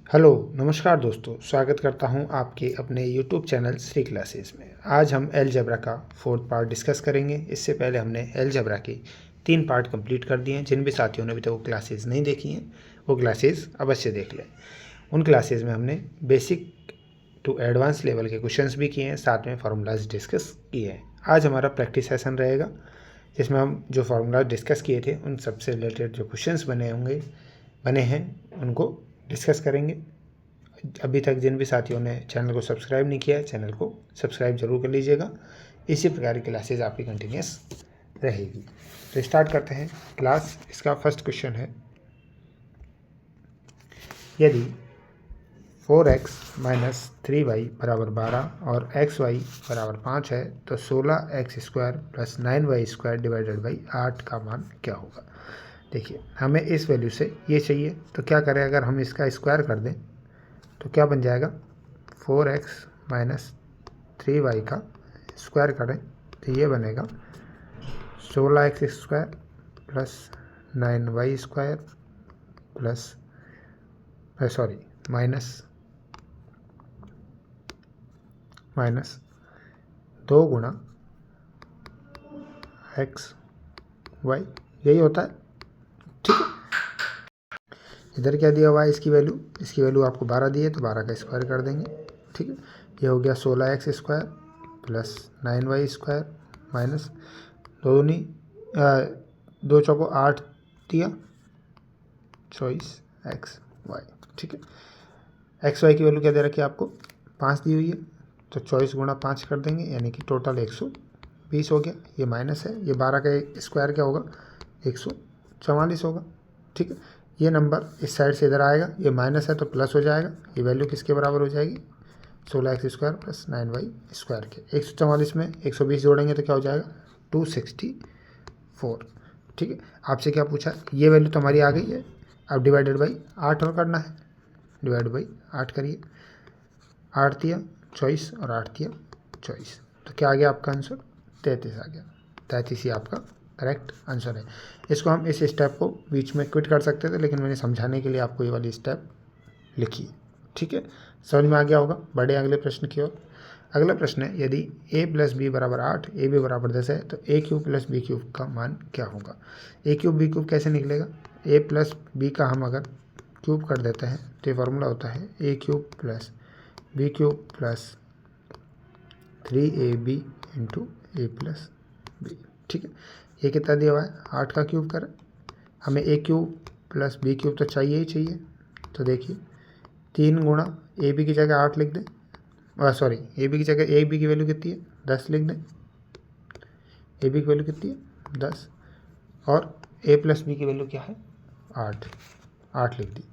Hello, नमस्कार दोस्तों। स्वागत करता हूं आपके अपने यूट्यूब चैनल श्री क्लासेस में। आज हम अलजेब्रा का 4th पार्ट डिस्कस करेंगे। इससे पहले हमने अलजेब्रा के 3 पार्ट कंप्लीट कर दिए हैं। जिन भी साथियों ने अभी तक वो क्लासेस नहीं देखी हैं वो क्लासेस अवश्य देख लें। उन क्लासेस में हमने बेसिक टू एडवांस लेवल के क्वेश्चंस भी किए हैं, साथ में फार्मूलाज डिस्कस किए हैं। आज हमारा प्रैक्टिस सेशन रहेगा जिसमें हम जो फार्मूलाज डिस्कस किए थे उन सबसे रिलेटेड जो क्वेश्चंस बने हैं उनको डिस्कस करेंगे। अभी तक जिन भी साथियों ने चैनल को सब्सक्राइब नहीं किया है, चैनल को सब्सक्राइब जरूर कर लीजिएगा। इसी प्रकार की क्लासेज आपकी कंटिन्यूस रहेगी। तो स्टार्ट करते हैं क्लास। इसका फर्स्ट क्वेश्चन है, यदि 4x माइनस 3y बराबर 12 और xy बराबर 5 है तो 16x² plus 9y² divided by 8 का मान क्या होगा। देखिए, हमें इस वैल्यू से ये चाहिए तो क्या करें, अगर हम इसका स्क्वायर कर दें तो क्या बन जाएगा, 4x माइनस 3y का स्क्वायर करें तो ये बनेगा 16x² plus 9y² plus minus 2 गुणा x y, यही होता है। ठीक है, इधर क्या दिया हुआ है, इसकी वैल्यू आपको 12 दी है तो 12 का स्क्वायर कर देंगे। ठीक है, ये हो गया 16x² प्लस 9y² माइनस 2 चौको 8 दिया 24xy। ठीक है, एक्स वाई की वैल्यू क्या दे रखी है आपको, 5 दी हुई है तो 24 गुणा 5 कर देंगे, यानी कि टोटल 120 हो गया। ये माइनस है, ये 12 का स्क्वायर क्या होगा, 144 होगा। ठीक है, ये नंबर इस साइड से इधर आएगा, ये माइनस है तो प्लस हो जाएगा। ये वैल्यू किसके बराबर हो जाएगी, 16x² प्लस 9y² के। 144 में 120 जोड़ेंगे तो क्या हो जाएगा, 264। ठीक है, आपसे क्या पूछा, ये वैल्यू तो हमारी आ गई है। अब डिवाइडेड बाई 8 और करना है, डिवाइड बाई 8 करिए। 8 दिया 24 और 8 दिया 24, तो क्या आ गया आपका आंसर, 33 आ गया। 33 ही आपका करेक्ट आंसर है। इसको हम इस स्टेप को बीच में क्विट कर सकते थे, लेकिन मैंने समझाने के लिए आपको ये वाली स्टेप लिखी है। ठीक है, समझ में आ गया होगा। बढ़े अगले प्रश्न की ओर। अगला प्रश्न है, यदि a प्लस बी बराबर 8, ए बी बराबर 10 है तो a cube plus B cube का मान क्या होगा। a क्यूब बी क्यूब कैसे निकलेगा, a प्लस बी का हम अगर क्यूब कर देते हैं तो ये फार्मूला होता है a cube plus B cube plus 3ab into A plus B. ठीक है, ये कितना दिया हुआ है, 8 का क्यूब करें। हमें a cube plus B cube तो चाहिए ही चाहिए, तो देखिए 3 गुणा ए बी की जगह 8 लिख दें, सॉरी ए बी की जगह ए बी की वैल्यू कितनी है, 10 लिख दें। ए बी की वैल्यू कितनी है, 10, और ए प्लस बी की वैल्यू क्या है, 8 लिख दी।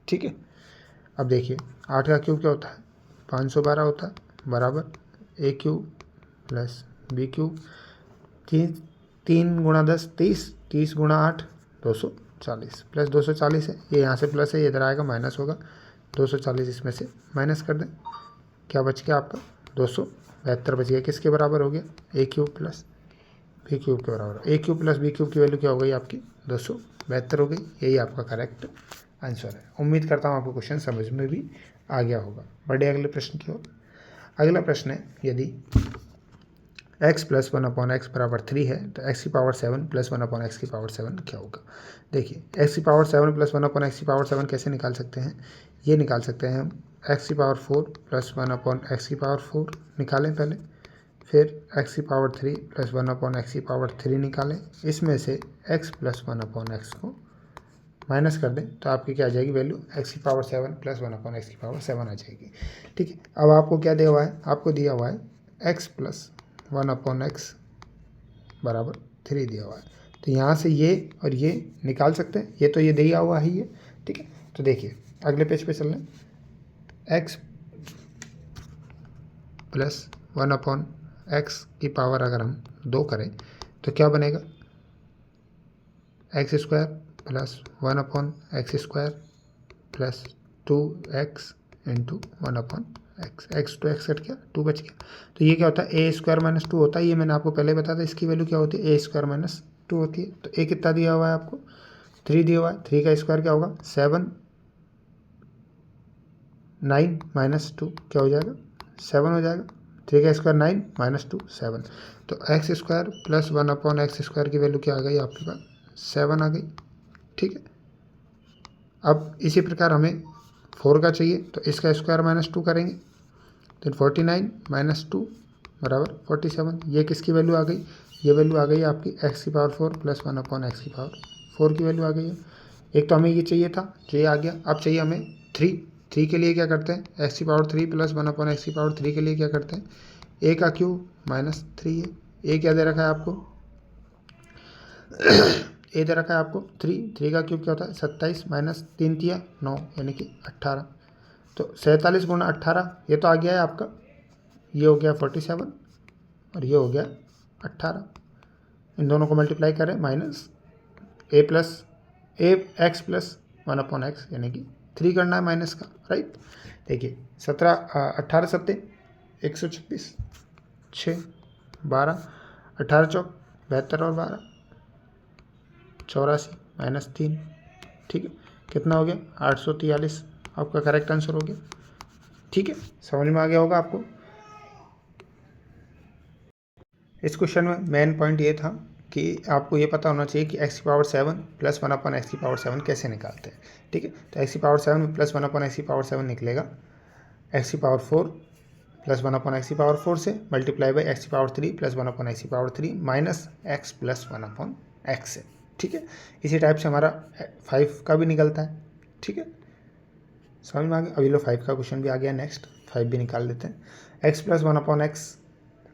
ठीक है, अब देखिए 8 का क्यूब क्या होता है, 512 होता है, बराबर ए क्यूब प्लस बी क्यूब, 3 गुणा 10 30, 30 गुणा 8 240, प्लस 240 है, ये यहाँ से प्लस है, ये इधर आएगा माइनस होगा। 240 इसमें से माइनस कर दें, क्या बच गया आपका, 272 बच गया। किसके बराबर हो गया, ए क्यूब प्लस बी क्यूब के बराबर। ए क्यूब प्लस बी क्यूब की वैल्यू क्या हो गई आपकी, 272 हो गई। यही आपका करेक्ट आंसर है। उम्मीद करता हूँ आपको क्वेश्चन समझ में भी आ गया होगा। बढ़े अगले प्रश्न की ओर। अगला प्रश्न है, यदि x प्लस 1/x बराबर 3 है तो x की पावर 7 प्लस 1/x की पावर 7 क्या होगा। देखिए, x की पावर 7 प्लस 1/x की पावर 7 कैसे निकाल सकते हैं, ये निकाल सकते हैं हम x की पावर 4 प्लस 1/x की पावर 4 निकालें पहले, फिर x की पावर 3 प्लस 1/x की पावर 3 निकालें। इसमें से x प्लस 1/x को माइनस कर दें तो आपकी क्या आ जाएगी वैल्यू, x की पावर 7 प्लस 1/x की पावर 7 आ जाएगी। ठीक है, अब आपको क्या दिया हुआ है, आपको दिया हुआ है x प्लस 1/x बराबर 3 दिया हुआ है, तो यहाँ से ये और ये निकाल सकते हैं, ये तो ये दिया हुआ है ये। ठीक है, तो देखिए अगले पेज पे चल रहे हैं, x प्लस 1/x की पावर अगर हम 2 करें तो क्या बनेगा, x² plus 1/x² plus 2x into 1/x, x तो x कट गया, 2 बच गया। तो ये क्या होता है, a² माइनस 2 होता है। ये मैंने आपको पहले बताया था, इसकी वैल्यू क्या होती है, a² माइनस 2 होती है। तो a कितना दिया हुआ है आपको, 3 दिया हुआ है, 3 का स्क्वायर क्या होगा, 7 9 माइनस 2 क्या हो जाएगा 7 हो जाएगा। 3 का स्क्वायर 9 माइनस 2 7। तो x square plus 1 upon x square की वैल्यू क्या आ गई आपके पास 7 आ गई। ठीक है, अब इसी प्रकार हमें 4 का चाहिए तो इसका स्क्वायर माइनस 2 करेंगे तो 49 माइनस 2 बराबर 47। ये किसकी वैल्यू आ गई, ये वैल्यू आ गई आपकी एक्स की पावर 4 प्लस 1 अपॉन एक्स की पावर 4 की वैल्यू आ गई है। एक तो हमें ये चाहिए था जो ये आ गया। अब चाहिए हमें 3 के लिए क्या करते हैं एक्स की पावर 3 प्लस 1 अपॉन एक्स की पावर 3 के लिए क्या करते हैं ए का क्यूब माइनस 3 है। ए क्या दे रखा है आपको ए दे रखा है आपको 3 का क्यूब क्या होता है 27 माइनस 3 तिया 9 यानी कि 18। तो 47 गुणा 18 ये तो आ गया है आपका, ये हो गया 47 और ये हो गया 18। इन दोनों को मल्टीप्लाई करें माइनस ए एक्स प्लस 1 अपॉन एक्स यानी कि 3 करना है माइनस का, राइट। देखिए 18 सत्ते 126 6 12 18 चौक 72 और 12 84 माइनस 3। ठीक है, कितना हो गया 843 आपका करेक्ट आंसर हो गया। ठीक है, समझ में आ गया होगा आपको। इस क्वेश्चन में मेन पॉइंट ये था कि आपको ये पता होना चाहिए कि एक्स की पावर 7 प्लस 1 अपॉन एक्स की पावर 7 कैसे निकालते हैं। ठीक है, तो एक्स की पावर 7 प्लस 1 अपॉन एक्स की पावर 7 निकलेगा एक्स की पावर 4 प्लस 1 अपॉन एक्स की पावर 4 से मल्टीप्लाई बाई एक्स की पावर 3 प्लस 1 अपॉन एक्स की power 3 minus x plus 1 upon x से। ठीक है, इसी टाइप से हमारा 5 का भी निकलता है। ठीक है, समझ में आ गया। अभी लो 5 का क्वेश्चन भी आ गया, नेक्स्ट 5 भी निकाल लेते हैं। एक्स प्लस 1 अपॉन एक्स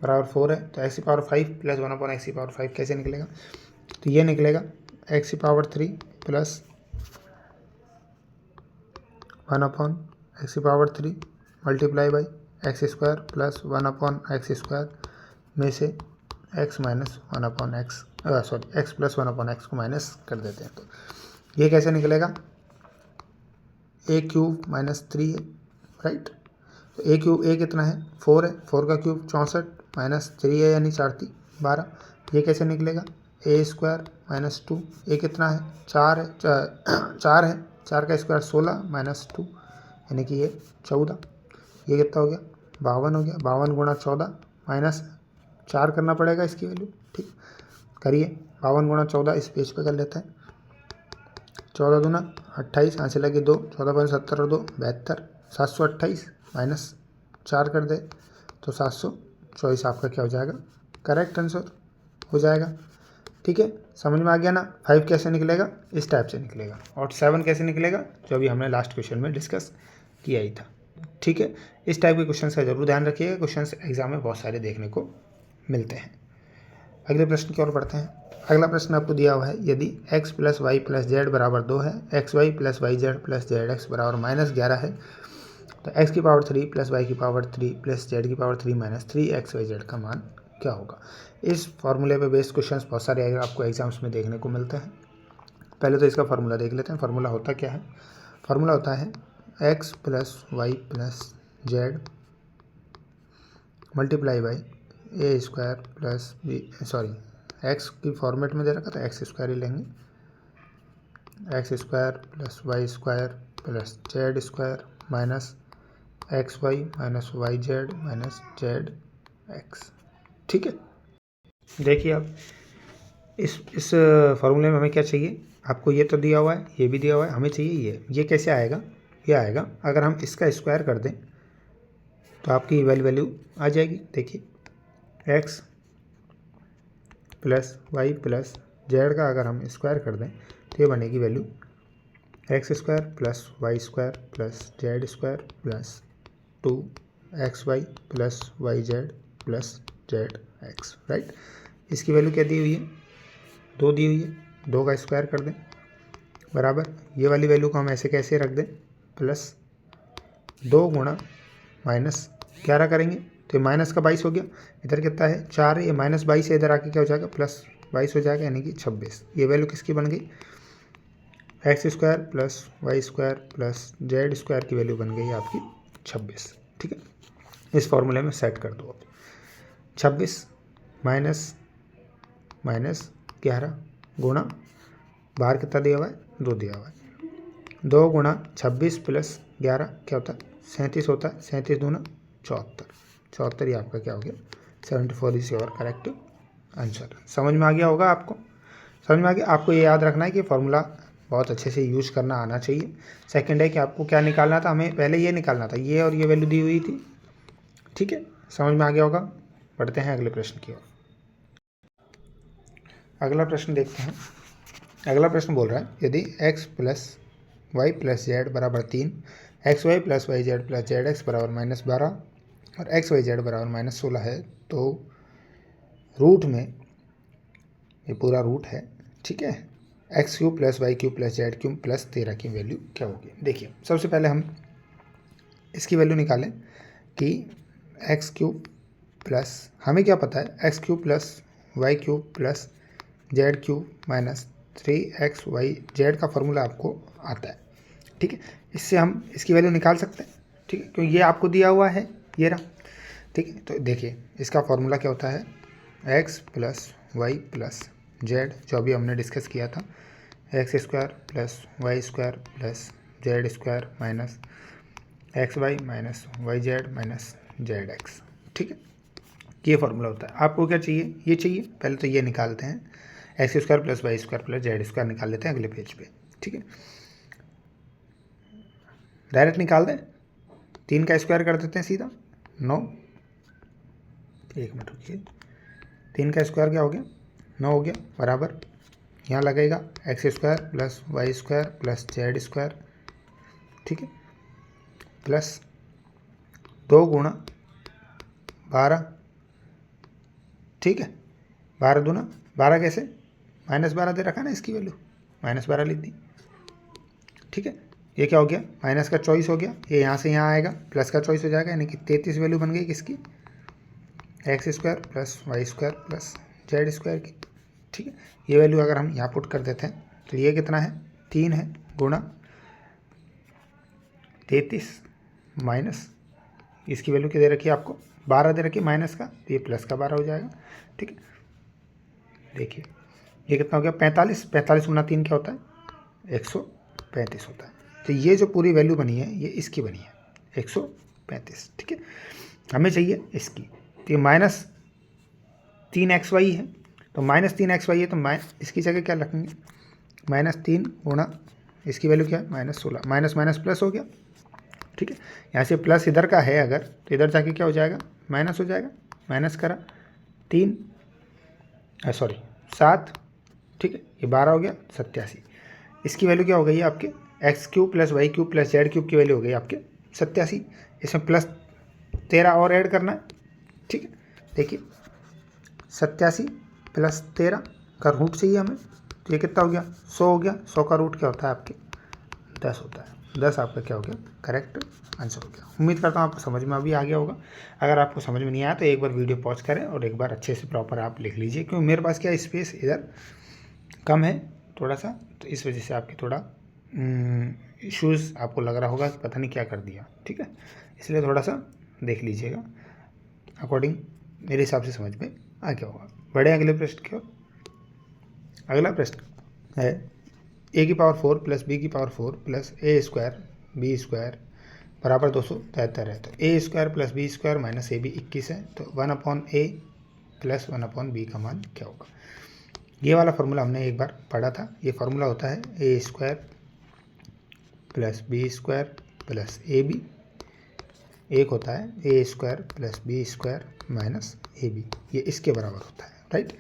बराबर 4 है, तो एक्स की पावर 5 प्लस 1 अपॉन एक्स की पावर 5 कैसे निकलेगा, तो ये निकलेगा एक्स की पावर 3 प्लस 1 अपॉन एक्स की power 3 multiply by x square plus 1 upon x square में से x minus 1 upon x sorry x plus 1 upon x को माइनस कर देते हैं। तो ये कैसे निकलेगा ए क्यूब माइनस 3 है, राइट। तो ए क्यूब ए कितना है 4 है, 4 का क्यूब 64 माइनस 3 है यानी 4 3 12। ये कैसे निकलेगा ए स्क्वायर माइनस 2, ए कितना है 4 है 4 है, 4 का स्क्वायर 16 माइनस 2 यानी कि ये 14। ये कितना हो गया 52 हो गया। 52 गुणा 14 माइनस 4 करना पड़ेगा इसकी वैल्यू। ठीक, करिए 52 गुणा 14 इस पेज पे कर लेते हैं। 14 दूना 28, यहाँ से लगे 2, 14 5 70 और 2 72, 728 माइनस 4 कर दे तो 724 आपका क्या हो जाएगा करेक्ट आंसर हो जाएगा। ठीक है, समझ में आ गया ना। 5 कैसे निकलेगा इस टाइप से निकलेगा, और 7 कैसे निकलेगा जो अभी हमने लास्ट क्वेश्चन में डिस्कस किया ही था। ठीक है, इस टाइप के क्वेश्चन का जरूर ध्यान रखिएगा, क्वेश्चन एग्जाम में बहुत सारे देखने को मिलते हैं। अगले प्रश्न की ओर बढ़ते हैं। अगला प्रश्न आपको दिया हुआ है, यदि x plus Y plus Z बराबर 2 है, X Y plus Y Z plus Z X बराबर माइनस 11 है, तो x की पावर 3 प्लस वाई की पावर 3 प्लस जेड की power 3 minus 3 X Y Z का मान क्या होगा। इस फॉर्मूले पे बेस्ड क्वेश्चंस बहुत सारे आपको एग्जाम्स में देखने को मिलते हैं। पहले तो इसका फार्मूला देख लेते हैं। फार्मूला होता क्या है, फार्मूला होता है x plus Y plus Z multiply by A square plus B sorry X की फॉर्मेट में दे रखा था एक्स स्क्वायर ही लेंगे, X square plus Y square plus Z square minus X Y minus Y Z minus Z X. ठीक है, देखिए अब इस फॉर्मूले में हमें क्या चाहिए, आपको ये तो दिया हुआ है, ये भी दिया हुआ है, हमें चाहिए ये कैसे आएगा, ये आएगा अगर हम इसका स्क्वायर कर दें तो आपकी वैल्यू आ जाएगी। देखिए X plus Y plus Z का अगर हम स्क्वायर कर दें तो ये बनेगी value X square plus Y square plus Z square plus 2 X Y plus Y Z plus Z X, right. इसकी वैल्यू क्या दी हुई है 2 दी हुई है, 2 का स्क्वायर कर दें बराबर ये वाली वैल्यू को हम ऐसे कैसे रख दें प्लस 2 गुणा माइनस 11 करेंगे तो ये माइनस का 22 हो गया, इधर कितना है 4 है, ये माइनस 22 है, इधर आके क्या हो जाएगा प्लस 22 हो जाएगा यानी कि 26। ये वैल्यू किसकी बन गई X square plus Y square plus Z square की वैल्यू बन गई आपकी 26। ठीक है, इस फॉर्मूले में सेट कर दो। 26 माइनस 11 गुणा बाहर कितना दिया हुआ है 2 दिया हुआ है, 2 गुणा 26 प्लस 11 क्या होता है 37 होता है, 37 दूना 74, 74 ही आपका क्या हो गया 74 इज योर करेक्ट आंसर। समझ में आ गया होगा आपको, समझ में आ गया। आपको ये याद रखना है कि फॉर्मूला बहुत अच्छे से यूज करना आना चाहिए। सेकंड है कि आपको क्या निकालना था, हमें पहले ये निकालना था, ये और ये वैल्यू दी हुई थी, ठीक है, समझ में आ गया होगा। पढ़ते हैं अगले प्रश्न की ओर। अगला प्रश्न देखते हैं। अगला प्रश्न बोल रहा है यदि x plus Y plus Z बराबर 3, X Y plus Y Z plus Z X बराबर -12 और एक्स वाई जेड बराबर -16 है तो रूट में, ये पूरा रूट है, ठीक है, X cube plus Y cube plus Z cube plus 13 की वैल्यू क्या होगी। देखिए सबसे पहले हम इसकी वैल्यू निकालें कि एक्स क्यूब प्लस, हमें क्या पता है X cube plus Y cube plus Z cube minus 3xy Z का फॉर्मूला आपको आता है, ठीक है। इससे हम इसकी वैल्यू निकाल सकते हैं, ठीक है, क्योंकि ये आपको दिया हुआ है, ये रहा, ठीक है। तो देखिए इसका फॉर्मूला क्या होता है, X plus Y plus Z, जो अभी हमने डिस्कस किया था, X square plus Y square plus Z square minus X Y minus Y Z minus Z X, ठीक है, ये फॉर्मूला होता है। आपको क्या चाहिए, ये चाहिए, पहले तो ये निकालते हैं, X square plus Y square plus Z square निकाल लेते हैं अगले पेज पे, ठीक है। डायरेक्ट निकाल दें, 3 का स्क्वायर कर देते हैं सीधा 9, एक मिनट रुकिए, 3 का स्क्वायर क्या हो गया 9 हो गया, बराबर यहाँ लगेगा X square plus Y square plus Z square, ठीक है, प्लस 2 गुणा 12, ठीक है, 12 दूना 12 कैसे, -12 दे रखा ना, इसकी वैल्यू -12 लिख दी, ठीक है। ये क्या हो गया, माइनस का 24 हो गया, ये यहाँ से यहाँ आएगा, प्लस का 24 हो जाएगा, यानी कि 33 वैल्यू बन गई किसकी, X square plus Y square plus Z square की, ठीक है। ये वैल्यू अगर हम यहाँ पुट कर देते हैं तो ये कितना है 3 है, गुणा 33 माइनस इसकी वैल्यू क्या दे रखी है आपको 12 दे रखी है माइनस का, तो ये प्लस का 12 हो जाएगा, ठीक है। देखिए ये कितना हो गया 45, 45 गुना 3 क्या होता है 135 होता है। तो ये जो पूरी वैल्यू बनी है ये इसकी बनी है 135, ठीक है। हमें चाहिए इसकी, तो ये -3xy है, तो -3xy है, तो इसकी जगह क्या रखेंगे -3 गुणा इसकी वैल्यू क्या है -16, माइनस माइनस प्लस हो गया, ठीक है। यहाँ से प्लस इधर का है अगर, तो इधर जाके क्या हो जाएगा माइनस हो जाएगा, माइनस करा 7, ठीक है, ये 12 हो गया 87, इसकी वैल्यू क्या हो गई है आपके X cube plus Y cube plus Z cube की वैल्यू हो गई आपके 87, इसमें प्लस 13 और ऐड करना है, ठीक है। देखिए 87 प्लस 13 का रूट चाहिए हमें, तो ये कितना हो गया 100 हो गया, 100 का रूट क्या होता है आपके 10 होता है, 10 आपका क्या हो गया करेक्ट आंसर हो गया। उम्मीद करता हूँ आपको समझ में अभी आ गया होगा। अगर आपको समझ में नहीं आया तो एक बार वीडियो पॉज करें और एक बार अच्छे से प्रॉपर आप लिख लीजिए, क्योंकि मेरे पास क्या स्पेस इधर कम है थोड़ा सा, तो इस वजह से आपकी थोड़ा इश्यूज़ आपको लग रहा होगा कि पता नहीं क्या कर दिया, ठीक है, इसलिए थोड़ा सा देख लीजिएगा, अकॉर्डिंग मेरे हिसाब से समझ में आ गया होगा। बढ़े अगले प्रश्न की ओर। अगला प्रश्न है a की पावर 4 प्लस b की power 4 plus a square b square बराबर 273 है, तो a square plus B square minus ab 21 है, तो 1/a प्लस 1/b का मान क्या होगा। ये वाला फार्मूला हमने एक बार पढ़ा था, ये फार्मूला होता है a square plus B square plus ab, एक होता है a square plus B square minus ab, ये इसके बराबर होता है, राइट।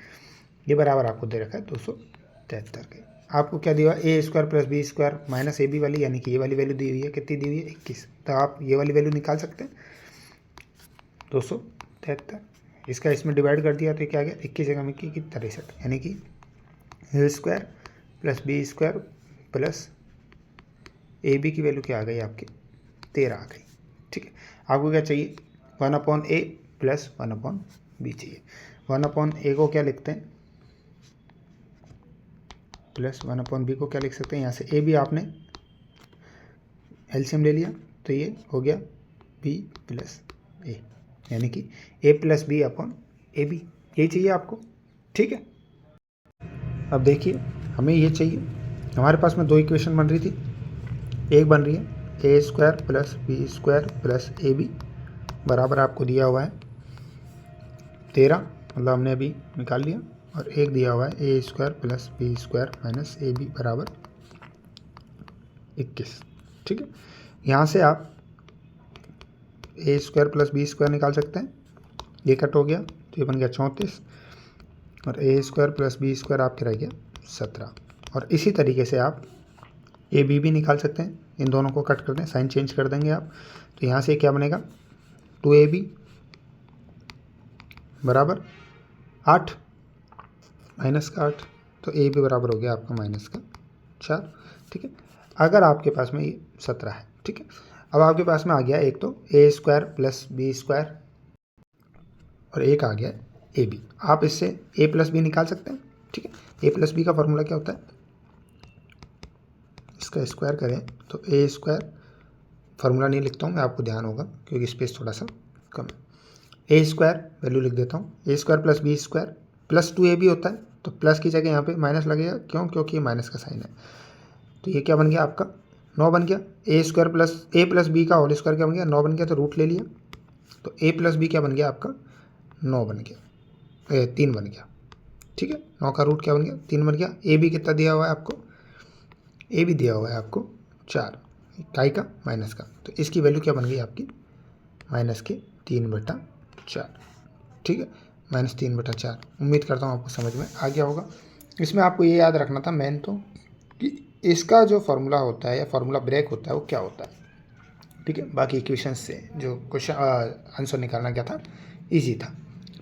ये बराबर आपको दे रखा है 273 के। आपको क्या दिया A square plus B square minus A B वाली, यानी कि ये वाली वैल्यू दी हुई है, कितनी दी हुई है 21, तो आप ये वाली वैल्यू निकाल सकते हैं 273, इसका इसमें डिवाइड कर दिया तो क्या आ गया 21 जगह में की 63, यानी कि A square plus B square plus A B की वैल्यू क्या आ गई आपकी 13 आ गई, ठीक है। आपको क्या चाहिए 1/a प्लस 1/b चाहिए। 1/a को क्या लिखते हैं प्लस 1/b को क्या लिख सकते हैं, यहाँ से a भी आपने एलसीएम ले लिया तो ये हो गया b प्लस a, यानी कि a plus b upon A B, यही चाहिए आपको, ठीक है। अब देखिए हमें ये चाहिए, हमारे पास में 2 इक्वेशन बन रही थी, एक बन रही है A square plus B square plus A B बराबर आपको दिया हुआ है 13, मतलब हमने अभी निकाल लिया, और एक दिया हुआ है A square plus B square minus A B बराबर 21। ठीक है, यहाँ से आप A square plus B square निकाल सकते हैं, ये कट हो गया तो ये बन गया 34, और ए स्क्वायर प्लस बी स्क्वायर आपके रह गया 17। और इसी तरीके से आप ए बी भी निकाल सकते हैं, इन दोनों को कट कर दें, साइन चेंज कर देंगे आप, तो यहाँ से क्या बनेगा 2ab बराबर 8 माइनस का 8, तो ए बी बराबर हो गया आपका माइनस का 4। ठीक है, अगर आपके पास में ये 17 है। ठीक है, अब आपके पास में आ गया एक तो ए स्क्वायर प्लस बी स्क्वायर और एक आ गया ए बी। आप इससे ए प्लस बी निकाल सकते हैं। ठीक है, ए प्लस बी का फॉर्मूला क्या होता है, इसका स्क्वायर करें तो ए स्क्वायर, फार्मूला नहीं लिखता हूँ मैं, आपको ध्यान होगा क्योंकि स्पेस थोड़ा सा कम है। ए स्क्वायर वैल्यू लिख देता हूँ, A square plus B square plus 2ab होता है, तो प्लस की जगह यहाँ पे माइनस लगेगा, क्यों, क्योंकि ये माइनस का साइन है। तो ये क्या बन गया आपका 9 बन गया। ए स्क्वायर प्लस ए प्लस बी का होल स्क्वायर क्या बन गया 9 बन गया, तो रूट ले लिया, तो ए प्लस बी क्या बन गया आपका 9 बन गया, 3 बन गया। ठीक है, 9 का रूट क्या बन गया 3 बन गया। ए बी कितना दिया हुआ है आपको, ए भी दिया हुआ है आपको 4, इकाई का माइनस का, तो इसकी वैल्यू क्या बन गई आपकी माइनस के 3/4। ठीक है, माइनस 3/4। उम्मीद करता हूँ आपको समझ में आ गया होगा। इसमें आपको ये याद रखना था मेन तो कि इसका जो फार्मूला होता है या फार्मूला ब्रेक होता है वो क्या होता है। ठीक है, बाकी इक्वेशंस से जो क्वेश्चन आंसर निकालना क्या था, ईजी था।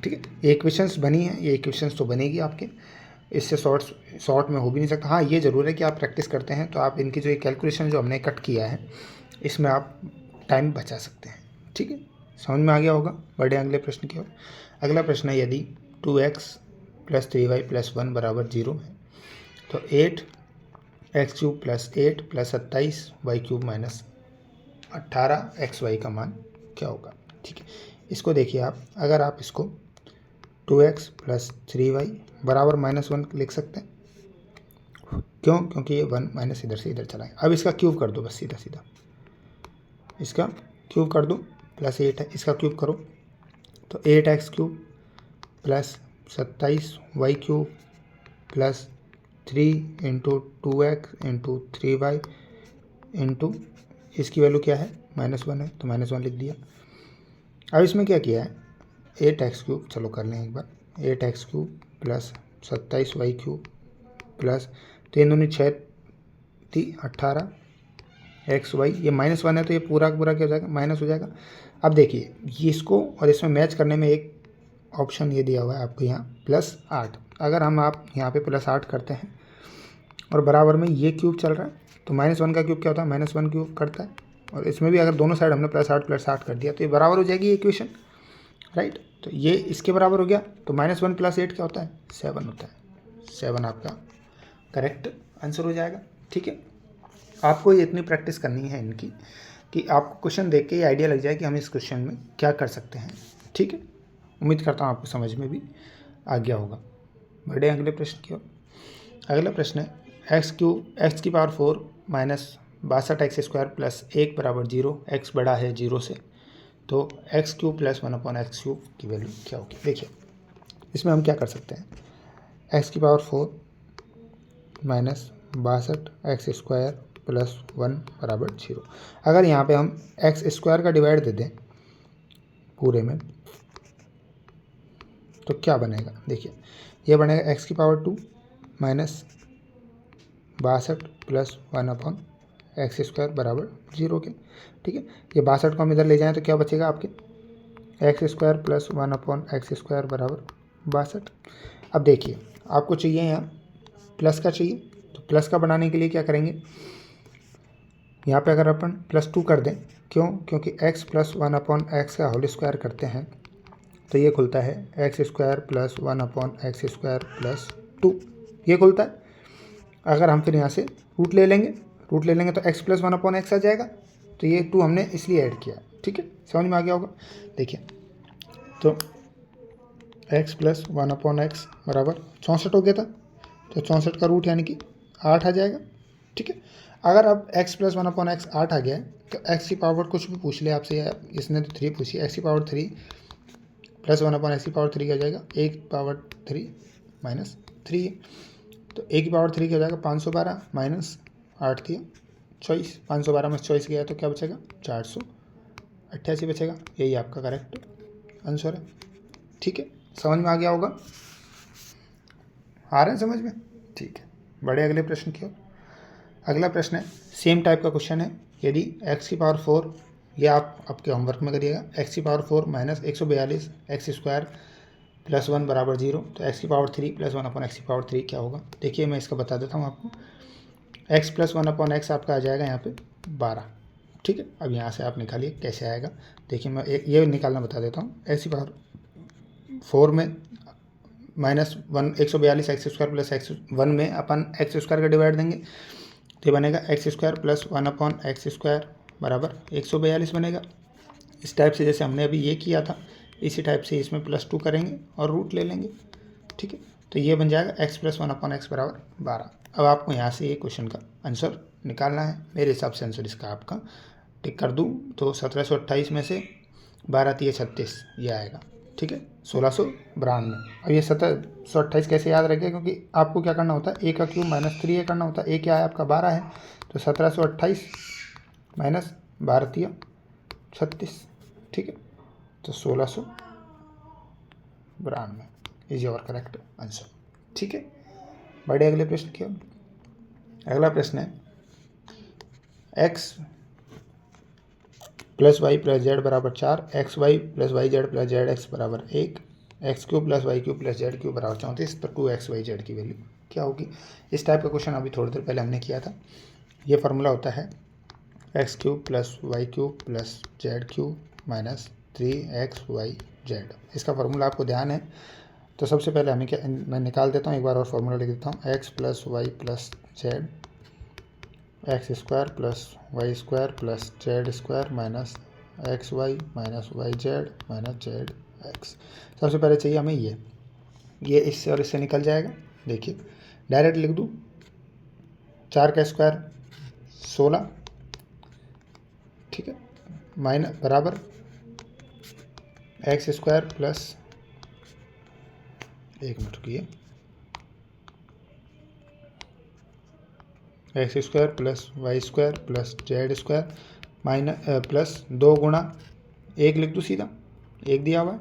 ठीक है, ये इक्वेशंस बनी है, ये इक्वेशंस तो बनेगी आपके, इससे शॉर्ट में हो भी नहीं सकता। हाँ, ये ज़रूर है कि आप प्रैक्टिस करते हैं तो आप इनकी जो ये कैलकुलेशन जो हमने कट किया है इसमें आप टाइम बचा सकते हैं। ठीक है, समझ में आ गया होगा। बढ़े अगले प्रश्न की ओर। अगला प्रश्न है, यदि 2x प्लस 3y प्लस 1 बराबर 0 है तो 8x³ plus 8 plus 27y³ minus 18xy का मान क्या होगा। ठीक है, इसको देखिए आप, अगर आप इसको 2x प्लस 3y बराबर -1 लिख सकते हैं, क्यों, क्योंकि ये 1 माइनस इधर से इधर चला है। अब इसका क्यूब कर दो, बस सीधा सीधा इसका क्यूब कर दो, प्लस 8 है, इसका क्यूब करो तो 8x³ plus 27y³ plus 3 into 2x into 3y into इसकी वैल्यू क्या है -1 है, तो -1 लिख दिया। अब इसमें क्या किया है 8x³ चलो कर लें एक बार, 8x³ प्लस 27y³ प्लस 3 दूनी 6 18xy, ये -1 है तो ये पूरा का पूरा क्या हो जाएगा माइनस हो जाएगा। अब देखिए ये इसको और इसमें मैच करने में एक ऑप्शन ये दिया हुआ है आपको यहाँ +8। अगर हम आप यहाँ पे +8 करते हैं और बराबर में ये क्यूब चल रहा है तो -1 का क्यूब क्या होता है -1 क्यूब करता है, और इसमें भी अगर दोनों साइड हमने +8 कर दिया तो ये बराबर हो जाएगी ये इक्वेशन, राइट। तो ये इसके बराबर हो गया, तो -1 + 8 क्या होता है 7 होता है, 7 आपका करेक्ट आंसर हो जाएगा। ठीक है, आपको ये इतनी प्रैक्टिस करनी है इनकी कि आपको क्वेश्चन देख के ये आइडिया लग जाए कि हम इस क्वेश्चन में क्या कर सकते हैं। ठीक है, उम्मीद करता हूँ आपको समझ में भी आ गया होगा। बढ़े अगले प्रश्न की ओर। अगला प्रश्न है x³ माइनस 62x² प्लस 1 बराबर 0, x बड़ा है 0 से, तो x³ प्लस 1/x³ की वैल्यू क्या होगी। देखिए इसमें हम क्या कर सकते हैं, x³ माइनस 62x² प्लस 1 बराबर 0। अगर यहाँ पे हम x² का डिवाइड दे दें पूरे में तो क्या बनेगा, देखिए ये बनेगा x² माइनस 62 प्लस 1/x² बराबर 0 के। ठीक है, ये 62 को हम इधर ले जाएं तो क्या बचेगा आपके x² प्लस 1/x² बराबर 62। अब देखिए आपको चाहिए यहाँ प्लस का चाहिए, तो प्लस का बनाने के लिए क्या करेंगे, यहाँ पे अगर अपन +2 कर दें, क्यों, क्योंकि x प्लस 1/x का होल स्क्वायर करते हैं तो ये खुलता है x² प्लस 1/x² प्लस 2, ये खुलता है। अगर हम फिर यहाँ से रूट ले लेंगे तो x प्लस 1/x आ जाएगा, तो ये 2 हमने इसलिए ऐड किया। ठीक है, समझ में आ गया होगा। देखिए तो x प्लस 1/x बराबर 64 हो गया था, तो 64 का रूट यानी कि 8 आ जाएगा। ठीक है, अगर अब x प्लस 1/x 8 आ गया है तो x की पावर कुछ भी पूछ ले आपसे, या इसने तो 3 पूछी, x की पावर 3 प्लस 1/x की पावर 3 क्या हो जाएगा, a की पावर 3 माइनस 3, तो a की पावर 3 क्या हो जाएगा 512 माइनस 8 थी 24, 512 में 24 गया तो क्या बचेगा 488 बचेगा। यही आपका करेक्ट आंसर है। ठीक है, समझ में आ गया होगा, आ रहे हैं समझ में? ठीक है, बड़े अगले प्रश्न की ओर। अगला प्रश्न है, सेम टाइप का क्वेश्चन है। यदि x की पावर 4, ये आप आपके होमवर्क में करिएगा, x की power 4 minus 142 x square plus 1 बराबर 0, तो x की पावर 3 प्लस 1/x की पावर 3 क्या होगा। देखिए मैं इसका बता देता हूँ आपको, x प्लस 1/x आपका आ जाएगा यहाँ पे 12। ठीक है, अब यहाँ से आप निकालिए कैसे आएगा। देखिए मैं ये निकालना बता देता हूँ। x की पावर 4 में minus 142 x square plus x 1 में अपन एक्स स्क्वायर का डिवाइड देंगे तो ये बनेगा x square plus 1/x square बराबर 142 बनेगा। इस टाइप से जैसे हमने अभी ये किया था, इसी टाइप से इसमें +2 करेंगे और रूट ले लेंगे। ठीक है, तो ये बन जाएगा x प्लस 1/x बराबर 12। अब आपको यहाँ से ये क्वेश्चन का आंसर निकालना है। मेरे हिसाब से आंसर इसका आपका टिक कर दूँ तो 1728 में से 12 × 36 ये आएगा। ठीक है, 1692। अब ये 1728 कैसे याद रखें, क्योंकि आपको क्या करना होता है, a का क्यूब माइनस 3a करना होता है। a क्या है आपका 12 है, तो 1728 माइनस 12 × 36। ठीक है, तो 1692 इज योर करेक्ट आंसर। ठीक है, बढ़े अगले प्रश्न की ओर। अगला प्रश्न है, x plus Y plus Z बराबर 4, X Y plus Y Z plus Z X बराबर 1, X cube plus Y cube plus Z cube बराबर 34 पर 2xyz की वैल्यू क्या होगी। इस टाइप का क्वेश्चन अभी थोड़ी देर पहले हमने किया था। ये फार्मूला होता है X cube plus Y cube plus Z cube minus 3xyz। इसका फार्मूला आपको ध्यान है, तो सबसे पहले हमें क्या, मैं निकाल देता हूँ एक बार और फार्मूला लिख देता हूँ। X plus Y plus Z X square plus Y square plus Z square minus X Y minus Y Z minus Z X. सबसे पहले चाहिए हमें ये इससे और इससे निकल जाएगा। देखिए डायरेक्ट लिख दूँ, 4 का स्क्वायर 16, ठीक है, माइनस बराबर एक्स स्क्वायर प्लस, एक मिनट रुकिए, X square plus Y square plus Z square minus plus 2 गुणा 1 लिख दूँ सीधा, 1 दिया हुआ है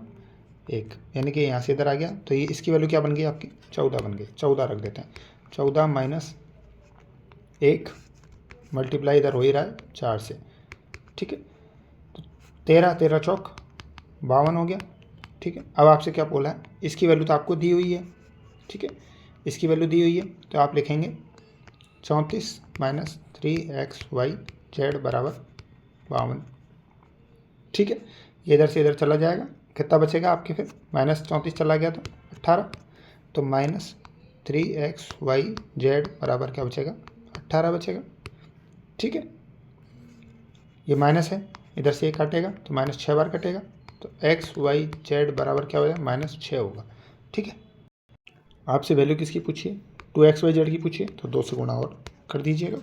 1, यानी कि यहाँ से इधर आ गया, तो ये इसकी वैल्यू क्या बन गई आपकी 14 बन गई। 14 रख देते हैं, 14 माइनस 1 मल्टीप्लाई इधर हो ही रहा है 4 से। ठीक है, तो 13 चौक 52 हो गया। ठीक है, अब आपसे क्या बोला है, इसकी वैल्यू तो आपको दी हुई है। ठीक है, इसकी वैल्यू दी हुई है तो आप लिखेंगे 34 माइनस 3xyz बराबर 52। ठीक है, ये इधर से इधर चला जाएगा, कितना बचेगा आपके, फिर माइनस 34 चला गया तो 18, तो माइनस 3xyz बराबर क्या बचेगा 18 बचेगा। ठीक है, ये माइनस है, इधर से ये काटेगा तो माइनस 6 बार कटेगा, तो xyz बराबर क्या हो जाएगा -6 होगा। ठीक है, आपसे वैल्यू किसकी पूछिए, 2xyz की पूछिए, तो 2 से गुणा और कर दीजिएगा,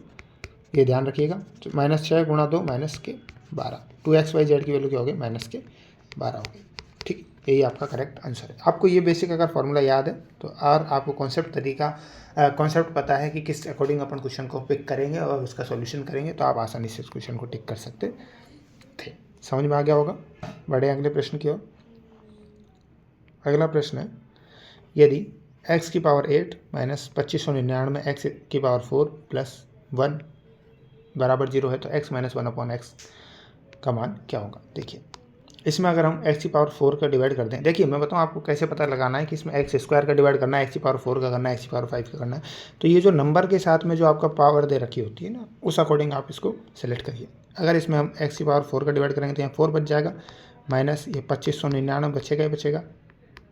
ये ध्यान रखिएगा। तो -6 गुणा 2 -12, 2xyz की वैल्यू क्या हो गई -12 हो गई। ठीक, यही आपका करेक्ट आंसर है। आपको ये बेसिक अगर फॉर्मूला याद है तो, और आपको कॉन्सेप्ट पता है कि किस अकॉर्डिंग अपन क्वेश्चन को पिक करेंगे और उसका सॉल्यूशन करेंगे, तो आप आसानी से उस क्वेश्चन को टिक कर सकते थे। समझ में आ गया होगा। बढ़े अगले प्रश्न की ओर। अगला प्रश्न है, यदि x की पावर 8 माइनस 2599 x की पावर 4 प्लस 1 बराबर 0 है तो x माइनस 1/x का मान क्या होगा। देखिए इसमें अगर हम x की पावर 4 का डिवाइड कर दें, देखिए मैं बताऊँ आपको कैसे पता लगाना है कि इसमें x स्क्वायर का डिवाइड करना है, x की पावर 4 का करना है, x की पावर 5 का करना है। तो ये जो नंबर के साथ में जो आपका पावर दे रखी होती है ना, उस अकॉर्डिंग आप इसको सेलेक्ट करिए। अगर इसमें हम x की पावर 4 का डिवाइड करेंगे तो यहाँ 4 बच जाएगा, माइनस ये 2599 बचेगा ही बचेगा,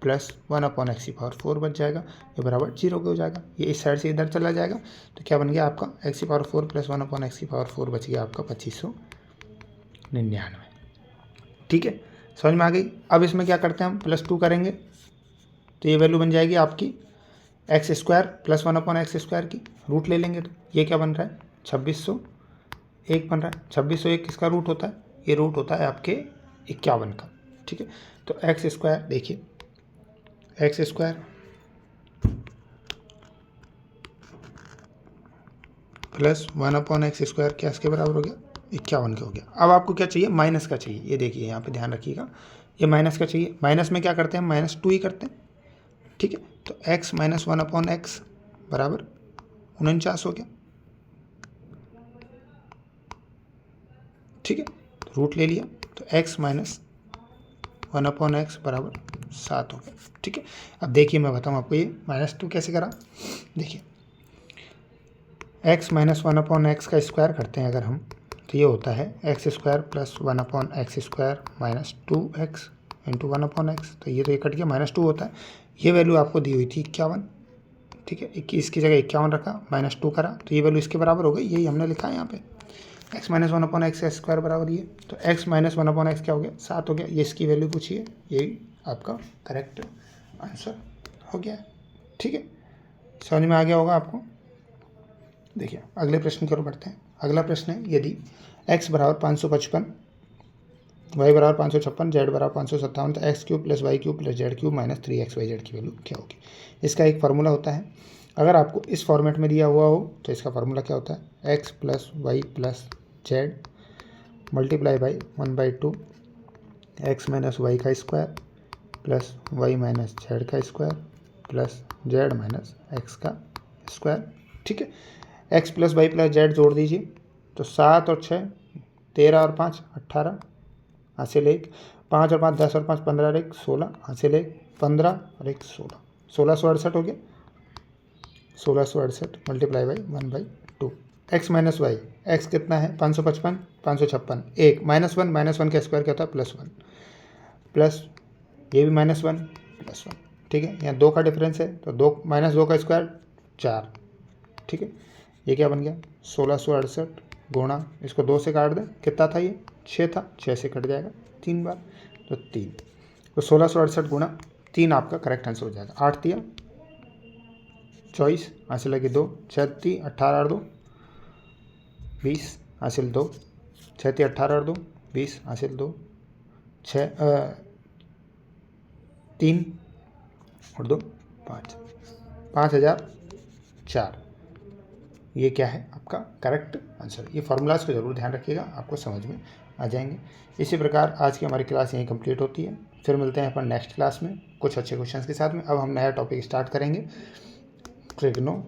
प्लस 1/x की पावर 4 बच जाएगा, ये बराबर 0 हो जाएगा। ये इस साइड से इधर चला जाएगा, तो क्या बन गया आपका x की पावर 4 प्लस 1/x की पावर 4 बच गया आपका 2599। ठीक है, समझ में आ गई। अब इसमें क्या करते हैं हम, +2 करेंगे तो ये वैल्यू बन जाएगी आपकी x square plus 1/x square की, रूट ले लेंगे तो ये क्या बन रहा है 2601 बन रहा है। 2601 किसका रूट होता है? ये रूट होता है आपके 51 का। ठीक है, तो एक्स स्क्वायर देखिए, एक्स स्क्वायर प्लस 1/x² क्या इसके बराबर हो गया? 51 का हो गया। अब आपको क्या चाहिए? माइनस का चाहिए। ये देखिए यहाँ पे ध्यान रखिएगा, ये माइनस का चाहिए। माइनस में क्या करते हैं? -2 ही करते हैं। ठीक है, तो x - 1/x बराबर 49 हो गया। ठीक है, तो रूट ले लिया, तो x - 1/x बराबर 7 हो गया। ठीक है, अब देखिए मैं बताऊँ आपको ये -2 कैसे करा। देखिए x - 1/x का स्क्वायर करते हैं अगर हम, तो ये होता है x² + 1/x² - 2x into 1/x। तो ये तो ये कट गया, -2 होता है। ये वैल्यू आपको दी हुई थी 51। ठीक है, 21 की जगह 51 रखा, -2 करा, तो ये वैल्यू इसके बराबर हो गई। यही हमने लिखा है यहाँ पे, x - 1/x का स्क्वायर बराबर ये। तो x - 1/x क्या हो गया? 7 हो गया। ये इसकी वैल्यू पूछिए, यही आपका करेक्ट आंसर हो गया। ठीक है, समझ में आ गया होगा आपको। देखिए अगले प्रश्न की ओर बढ़ते हैं। अगला प्रश्न है, यदि x बराबर 555, y बराबर 556, z बराबर 557, तो x³ + y³ + z³ - 3xyz की वैल्यू क्या होगी? इसका एक फार्मूला होता है। अगर आपको इस फॉर्मेट में दिया हुआ हो तो इसका फार्मूला क्या होता है? x + y + z multiply by 1/2 x - y का स्क्वायर प्लस y - z का स्क्वायर प्लस z - x का स्क्वायर। ठीक है, x + y + z जोड़ दीजिए, तो 7 और 6 13 और 5 18, हासिल 1, 5 और 5 10 और 5 15 और 1 16, हासिल 1 15 और 1 16, 1668 हो गया। 1668 multiply by 1/2 x - y, x कितना है? 555 556, 1 -1 का स्क्वायर क्या होता है? +1 प्लस ये भी -1 +1। ठीक है, यहाँ 2 का डिफरेंस है, तो 2 -2 का स्क्वायर 4। ठीक है, ये क्या बन गया? 1668 गुणा, इसको 2 से काट दें, कितना था ये? 6 था, 6 से कट जाएगा 3 बार, तो 3। तो 1668 गुणा 3 आपका करेक्ट आंसर हो जाएगा। 8 दिया 24, हासिल लगे 2, 6 3 18 और 2 20, हासिल 2, 6 3 18 और 2 20, हासिल 2, 3 और 2 5, 5004। ये क्या है? आपका करेक्ट आंसर। ये फार्मूलाज को जरूर ध्यान रखिएगा, आपको समझ में आ जाएंगे। इसी प्रकार आज की हमारी क्लास यहीं कंप्लीट होती है। फिर मिलते हैं अपन नेक्स्ट क्लास में कुछ अच्छे क्वेश्चंस के साथ में। अब हम नया टॉपिक स्टार्ट करेंगे, ट्रिग्नो।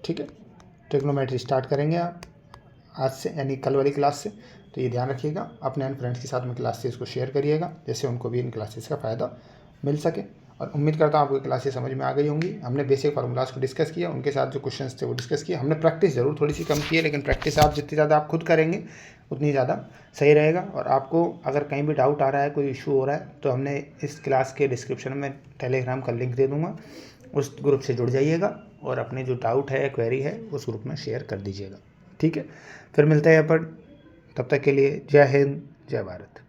ठीक है, ट्रिग्नोमेट्री स्टार्ट करेंगे आप आज से, यानी कल वाली क्लास से। तो ये ध्यान रखिएगा, अपने एंड फ्रेंड्स के साथ में क्लासेस को शेयर करिएगा, जैसे उनको भी इन क्लासेस का फ़ायदा मिल सके। और उम्मीद करता हूँ आपको क्लासेस समझ में आ गई होंगी। हमने बेसिक फार्मूलाज को डिस्कस किया, उनके साथ जो क्वेश्चंस थे वो डिस्कस किए। हमने प्रैक्टिस जरूर थोड़ी सी कम की है, लेकिन प्रैक्टिस आप जितनी ज़्यादा आप खुद करेंगे उतनी ज़्यादा सही रहेगा। और आपको अगर कहीं भी डाउट आ रहा है, कोई इशू हो रहा है, तो हमने इस क्लास के डिस्क्रिप्शन में टेलीग्राम का लिंक दे दूँगा, उस ग्रुप से जुड़ जाइएगा और अपने जो डाउट है, क्वेरी है, उस ग्रुप में शेयर कर दीजिएगा। ठीक है, फिर मिलते हैं अपन, तब तक के लिए जय हिंद, जय भारत।